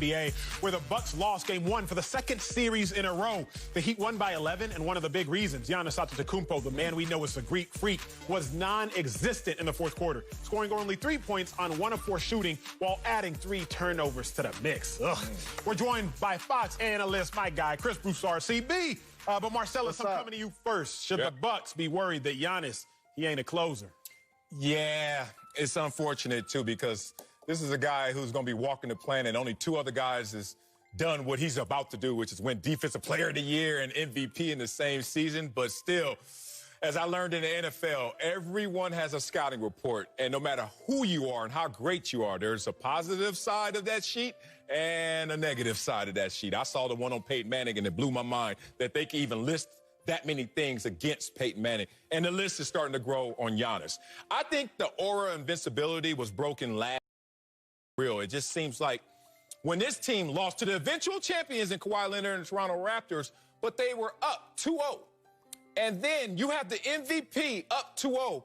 NBA, where the Bucks lost Game 1 for the second series in a row. The Heat won by 11, and one of the big reasons, Giannis Antetokounmpo, the man we know as the Greek Freak, was non-existent in the fourth quarter, scoring only 3 points on 1 of 4 shooting while adding 3 turnovers to the mix. We're joined by Fox analyst, my guy, Chris Broussard, CB. But Marcellus, I'm coming to you first. Should the Bucks be worried that Giannis, he ain't a closer? Yeah, it's unfortunate, too, because this is a guy who's going to be walking the planet. Only 2 other guys has done what he's about to do, which is win Defensive Player of the Year and MVP in the same season. But still, as I learned in the NFL, everyone has a scouting report. And no matter who you are and how great you are, there's a positive side of that sheet and a negative side of that sheet. I saw the one on Peyton Manning, and it blew my mind that they can even list that many things against Peyton Manning. And the list is starting to grow on Giannis. I think the aura of invincibility was broken last year. It just seems like when this team lost to the eventual champions in Kawhi Leonard and the Toronto Raptors, but they were up 2-0. And then you have the MVP up 2-0,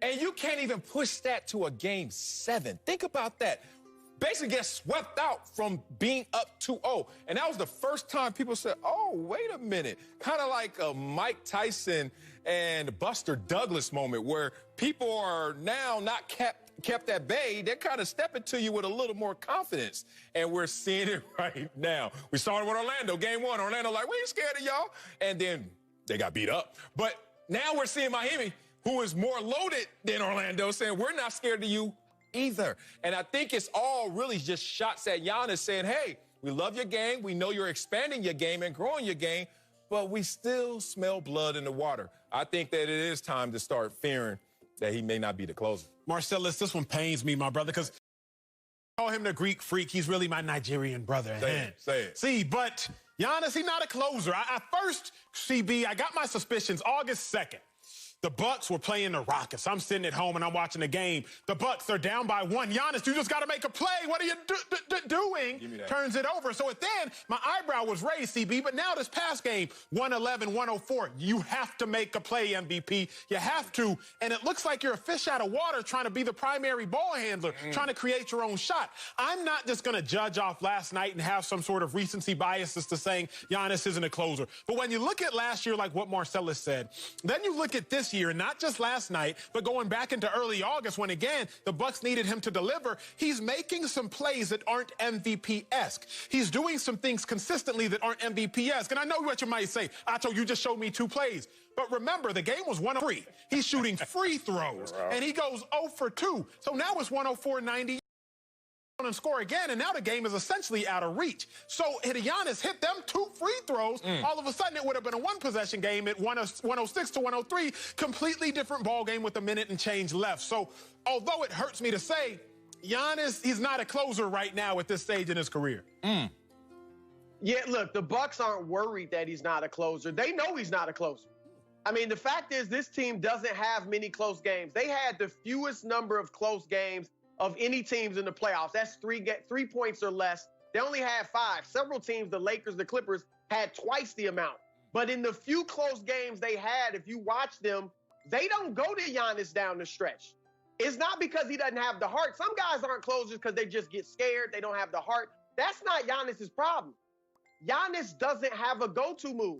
and you can't even push that to a Game 7. Think about that. Basically get swept out from being up 2-0. And that was the first time people said, oh, wait a minute. Kind of like a Mike Tyson and Buster Douglas moment where people are now not kept at bay. They're kind of stepping to you with a little more confidence. And we're seeing it right now. We started with Orlando, Game 1. Orlando like, we ain't scared of y'all. And then they got beat up. But now we're seeing Miami, who is more loaded than Orlando, saying we're not scared of you either. And I think it's all really just shots at Giannis saying, hey, we love your game. We know you're expanding your game and growing your game, but we still smell blood in the water. I think that it is time to start fearing that he may not be the closer. Marcellus, this one pains me, my brother, because I call him the Greek Freak. He's really my Nigerian brother. Say it. See, but Giannis, he's not a closer. I first, CB, I got my suspicions August 2nd. The Bucks were playing the Rockets. I'm sitting at home and I'm watching the game. The Bucks are down by 1. Giannis, you just got to make a play. What are you doing? Turns it over. So then my eyebrow was raised, CB. But now this past game, 111-104, you have to make a play, MVP. You have to. And it looks like you're a fish out of water trying to be the primary ball handler, trying to create your own shot. I'm not just going to judge off last night and have some sort of recency bias as to saying Giannis isn't a closer. But when you look at last year, like what Marcellus said, then you look at this year, not just last night, but going back into early August when, again, the Bucks needed him to deliver, he's making some plays that aren't MVP-esque. He's doing some things consistently that aren't MVP-esque. And I know what you might say, Acho, you just showed me 2 plays. But remember, the game was 1-3. He's shooting free throws, and he goes 0 for 2. So now it's 104-90. And score again, and now the game is essentially out of reach. So had Giannis hit them 2 free throws, all of a sudden it would have been a 1-possession game at 106-103, completely different ball game with a minute and change left. So although it hurts me to say, Giannis, he's not a closer right now at this stage in his career. Yeah, look, the Bucks aren't worried that he's not a closer. They know he's not a closer. I mean, the fact is this team doesn't have many close games. They had the fewest number of close games of any teams in the playoffs. That's 3 points or less. They only had 5. Several teams, the Lakers, the Clippers, had twice the amount. But in the few close games they had, if you watch them, they don't go to Giannis down the stretch. It's not because he doesn't have the heart. Some guys aren't closers because they just get scared. They don't have the heart. That's not Giannis's problem. Giannis doesn't have a go-to move.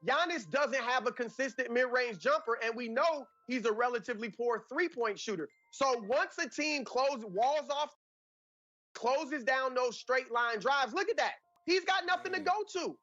Giannis doesn't have a consistent mid-range jumper, and we know he's a relatively poor 3-point shooter. So once a team walls off, closes down those straight line drives, look at that. He's got nothing to go to.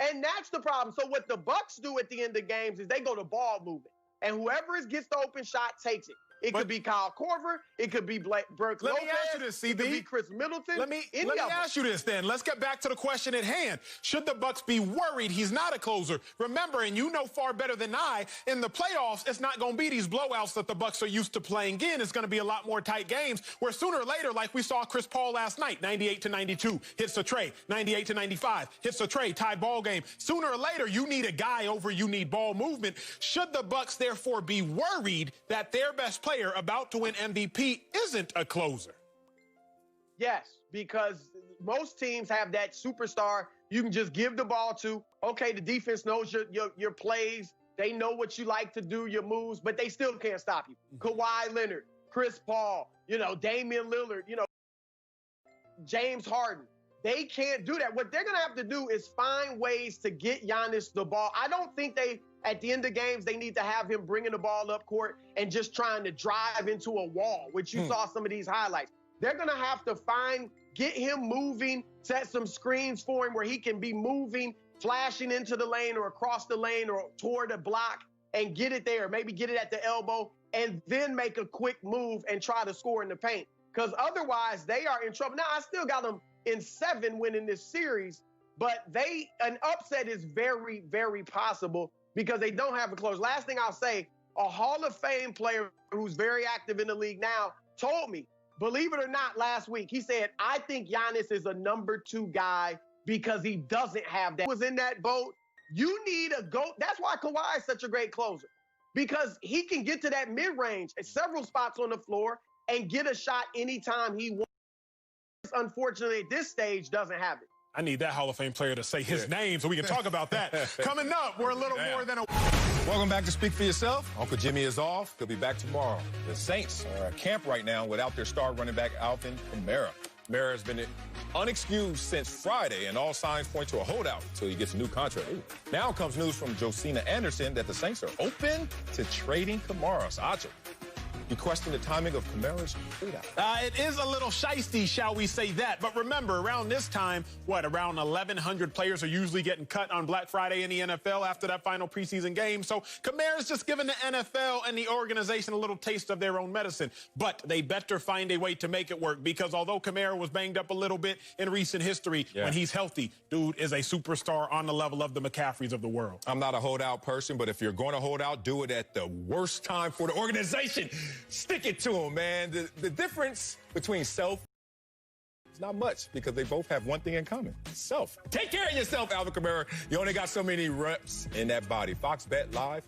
And that's the problem. So what the Bucks do at the end of games is they go to ball movement. And whoever gets the open shot takes it. It could be Kyle Korver. It could be Burke Lopez. Let me ask you this, CB. It could be Chris Middleton. Let me ask you this then. Let's get back to the question at hand. Should the Bucks be worried he's not a closer? Remember, and you know far better than I, in the playoffs, it's not going to be these blowouts that the Bucks are used to playing in. It's going to be a lot more tight games where sooner or later, like we saw Chris Paul last night, 98-92, hits a tray. 98-95, hits a tray, tie ball game. Sooner or later, you need a guy over you need ball movement. Should the Bucks therefore be worried that their best player about to win MVP isn't a closer? Yes, because most teams have that superstar you can just give the ball to. Okay, the defense knows your plays. They know what you like to do, your moves, but they still can't stop you. Kawhi Leonard, Chris Paul, Damian Lillard, James Harden. They can't do that. What they're going to have to do is find ways to get Giannis the ball. I don't think at the end of games, they need to have him bringing the ball up court and just trying to drive into a wall, which you saw some of these highlights. They're going to have to get him moving, set some screens for him where he can be moving, flashing into the lane or across the lane or toward a block and get it there, maybe get it at the elbow, and then make a quick move and try to score in the paint. Because otherwise, they are in trouble. Now, I still got them in 7 winning this series, but an upset is very, very possible because they don't have a close. Last thing I'll say, a Hall of Fame player who's very active in the league now told me, believe it or not, last week, he said, I think Giannis is a number 2 guy because he doesn't have that. He was in that boat. You need a GOAT. That's why Kawhi is such a great closer, because he can get to that mid-range at several spots on the floor and get a shot anytime he wants. Unfortunately, at this stage, doesn't have it. I need that Hall of Fame player to say his name so we can talk about that. Coming up, we're a little more than a... Welcome back to Speak for Yourself. Uncle Jimmy is off. He'll be back tomorrow. The Saints are at camp right now without their star running back, Alvin Kamara. Kamara has been unexcused since Friday, and all signs point to a holdout until he gets a new contract. Ooh. Now comes news from Josina Anderson that the Saints are open to trading Kamara. Sacha, you question the timing of Kamara's holdout? It is a little shiesty, shall we say that. But remember, around this time, around 1,100 players are usually getting cut on Black Friday in the NFL after that final preseason game. So Kamara's just giving the NFL and the organization a little taste of their own medicine. But they better find a way to make it work, because although Kamara was banged up a little bit in recent history, when he's healthy, dude is a superstar on the level of the McCaffreys of the world. I'm not a holdout person, but if you're going to hold out, do it at the worst time for the organization. Stick it to him, man. The difference between self is not much, because they both have one thing in common: self. Take care of yourself, Alvin Kamara. You only got so many reps in that body. Fox Bet Live.